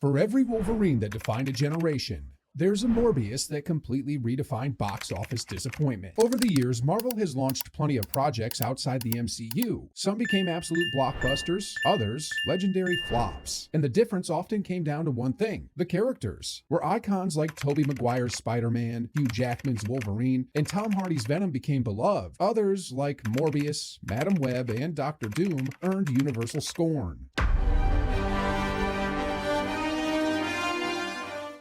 For every Wolverine that defined a generation, there's a Morbius that completely redefined box office disappointment. Over the years, Marvel has launched plenty of projects outside the MCU. Some became absolute blockbusters, others legendary flops. And the difference often came down to one thing: the characters. Where icons like Tobey Maguire's Spider-Man, Hugh Jackman's Wolverine, and Tom Hardy's Venom became beloved, others like Morbius, Madame Web, and Doctor Doom earned universal scorn.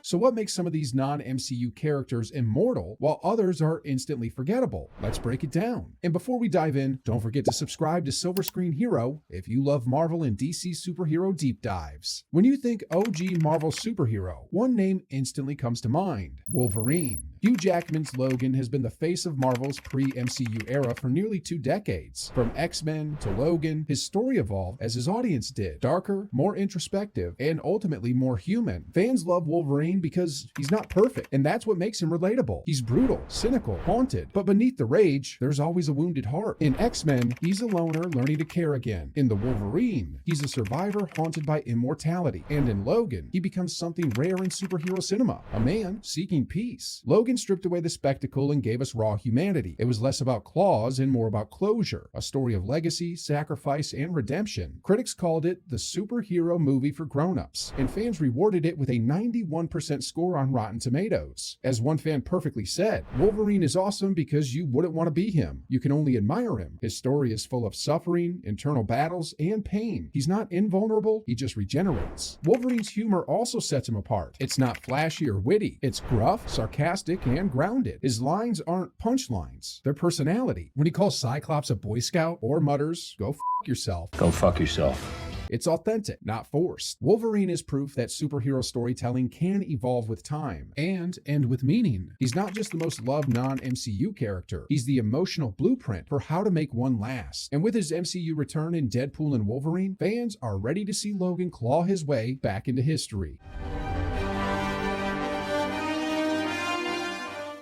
So what makes some of these non-MCU characters immortal while others are instantly forgettable? Let's break it down. And before we dive in, don't forget to subscribe to Silver Screen Hero if you love Marvel and DC superhero deep dives. When you think OG Marvel superhero, one name instantly comes to mind: Wolverine. Hugh Jackman's Logan has been the face of Marvel's pre-MCU era for nearly 2 decades. From X-Men to Logan, his story evolved as his audience did. Darker, more introspective, and ultimately more human. Fans love Wolverine because he's not perfect, and that's what makes him relatable. He's brutal, cynical, haunted, but beneath the rage, there's always a wounded heart. In X-Men, he's a loner learning to care again. In the Wolverine, he's a survivor haunted by immortality. And in Logan, he becomes something rare in superhero cinema: a man seeking peace. Logan stripped away the spectacle and gave us raw humanity. It was less about claws and more about closure, a story of legacy, sacrifice, and redemption. Critics called it the superhero movie for grown-ups, and fans rewarded it with a 91% score on Rotten Tomatoes. As one fan perfectly said, Wolverine is awesome because you wouldn't want to be him. You can only admire him. His story is full of suffering, internal battles, and pain. He's not invulnerable, he just regenerates. Wolverine's humor also sets him apart. It's not flashy or witty. It's gruff, sarcastic, and grounded. His lines aren't punchlines, they're personality. When he calls Cyclops a Boy Scout or mutters, "Go f*** yourself," Go fuck yourself. it's authentic, not forced. Wolverine is proof that superhero storytelling can evolve with time and end with meaning. He's not just the most loved non-MCU character, he's the emotional blueprint for how to make one last. And with his MCU return in Deadpool and Wolverine, fans are ready to see Logan claw his way back into history.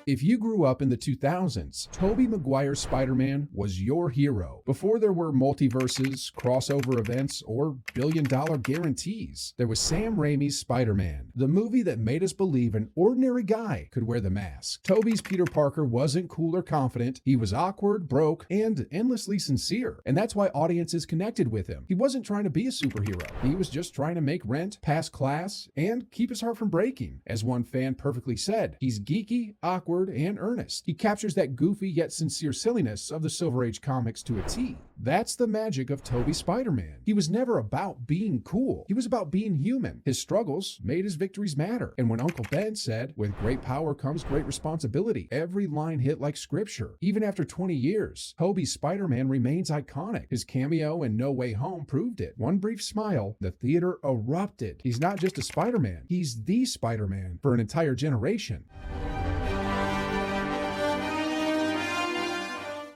If you grew up in the 2000s, Tobey Maguire's Spider-Man was your hero. Before there were multiverses, crossover events, or billion-dollar guarantees, there was Sam Raimi's Spider-Man, the movie that made us believe an ordinary guy could wear the mask. Tobey's Peter Parker wasn't cool or confident. He was awkward, broke, and endlessly sincere. And that's why audiences connected with him. He wasn't trying to be a superhero. He was just trying to make rent, pass class, and keep his heart from breaking. As one fan perfectly said, he's geeky, awkward, and earnest. He captures that goofy yet sincere silliness of the Silver Age comics to a T. That's the magic of Tobey's Spider-Man. He was never about being cool. He was about being human. His struggles made his victories matter. And when Uncle Ben said, "With great power comes great responsibility," every line hit like scripture. Even after 20 years, Tobey's Spider-Man remains iconic. His cameo in No Way Home proved it. One brief smile, the theater erupted. He's not just a Spider-Man. He's the Spider-Man for an entire generation.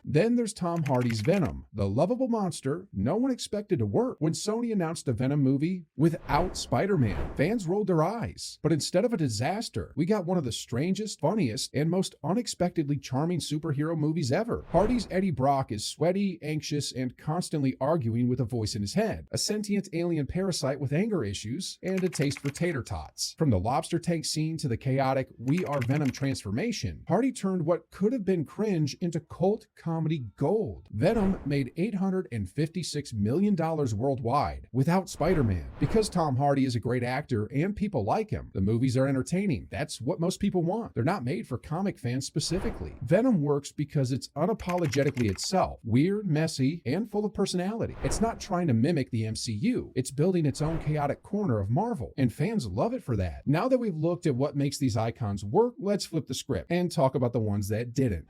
Then there's Tom Hardy's Venom, the lovable monster no one expected to work. When Sony announced a Venom movie without Spider-Man, fans rolled their eyes. But instead of a disaster, we got one of the strangest, funniest, and most unexpectedly charming superhero movies ever. Hardy's Eddie Brock is sweaty, anxious, and constantly arguing with a voice in his head, a sentient alien parasite with anger issues and a taste for tater tots. From the lobster tank scene to the chaotic "We Are Venom" transformation, Hardy turned what could have been cringe into cult comedy gold. Venom made $856 million worldwide without Spider-Man. Because Tom Hardy is a great actor and people like him, the movies are entertaining. That's what most people want. They're not made for comic fans specifically. Venom works because it's unapologetically itself, weird, messy, and full of personality. It's not trying to mimic the MCU. It's building its own chaotic corner of Marvel, and fans love it for that. Now that we've looked at what makes these icons work, let's flip the script and talk about the ones that didn't.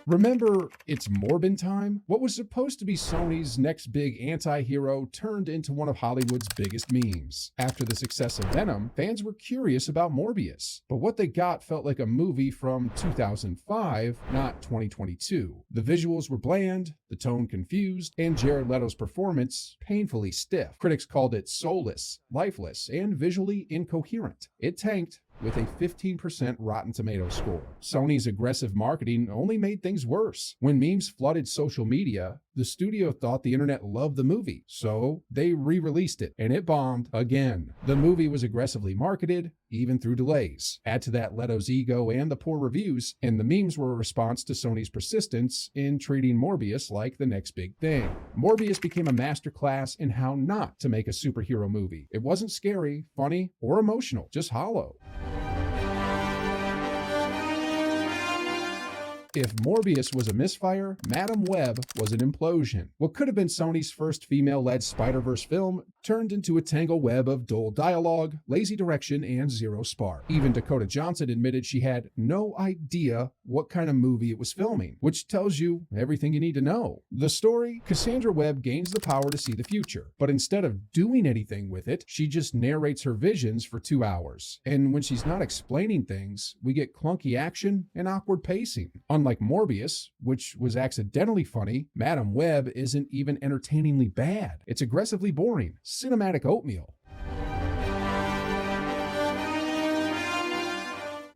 Remember, it's Morbin time? What was supposed to be Sony's next big anti-hero turned into one of Hollywood's biggest memes. After the success of Venom, fans were curious about Morbius, but what they got felt like a movie from 2005, not 2022. The visuals were bland, the tone confused, and Jared Leto's performance painfully stiff. Critics called it soulless, lifeless, and visually incoherent. It tanked, with a 15% Rotten Tomatoes score. Sony's aggressive marketing only made things worse. When memes flooded social media, The studio thought the internet loved the movie, so they re-released it, and it bombed again. The movie was aggressively marketed, even through delays. Add to that Leto's ego and the poor reviews, and the memes were a response to Sony's persistence in treating Morbius like the next big thing. Morbius became a masterclass in how not to make a superhero movie. It wasn't scary, funny, or emotional, just hollow. If Morbius was a misfire, Madame Web was an implosion. What could have been Sony's first female-led Spider-Verse film turned into a tangled web of dull dialogue, lazy direction, and zero spark. Even Dakota Johnson admitted she had no idea what kind of movie it was filming, which tells you everything you need to know. The story, Cassandra Webb gains the power to see the future, but instead of doing anything with it, she just narrates her visions for 2 hours. And when she's not explaining things, we get clunky action and awkward pacing. Unlike Morbius, which was accidentally funny, Madame Web isn't even entertainingly bad. It's aggressively boring, cinematic oatmeal.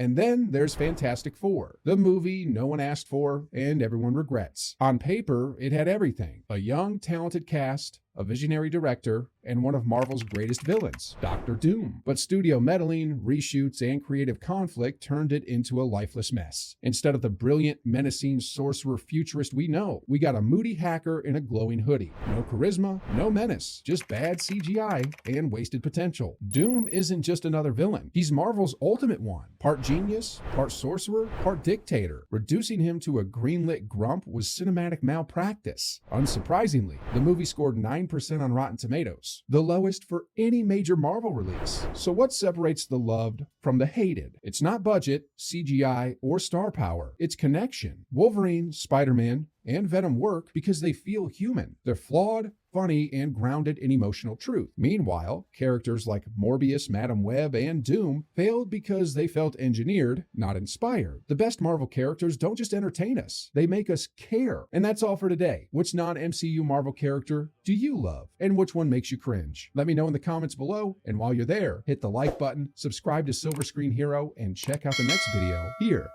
And then there's Fantastic Four, the movie no one asked for and everyone regrets. On paper, it had everything: a young, talented cast, a visionary director, and one of Marvel's greatest villains, Dr. Doom. But studio meddling, reshoots, and creative conflict turned it into a lifeless mess. Instead of the brilliant, menacing sorcerer futurist we know, we got a moody hacker in a glowing hoodie. No charisma, no menace, just bad CGI and wasted potential. Doom isn't just another villain. He's Marvel's ultimate one. Part genius, part sorcerer, part dictator. Reducing him to a greenlit grump was cinematic malpractice. Unsurprisingly, the movie scored 9% on Rotten Tomatoes, the lowest for any major Marvel release. So what separates the loved from the hated? It's not budget, CGI, or star power. It's connection. Wolverine, Spider-Man, and Venom work because they feel human. They're flawed, funny, and grounded in emotional truth. Meanwhile, characters like Morbius, Madame Web, and Doom failed because they felt engineered, not inspired. The best Marvel characters don't just entertain us, they make us care. And that's all for today. Which non-MCU Marvel character do you love? And which one makes you cringe? Let me know in the comments below, and while you're there, hit the like button, subscribe to Silver Screen Hero, and check out the next video here.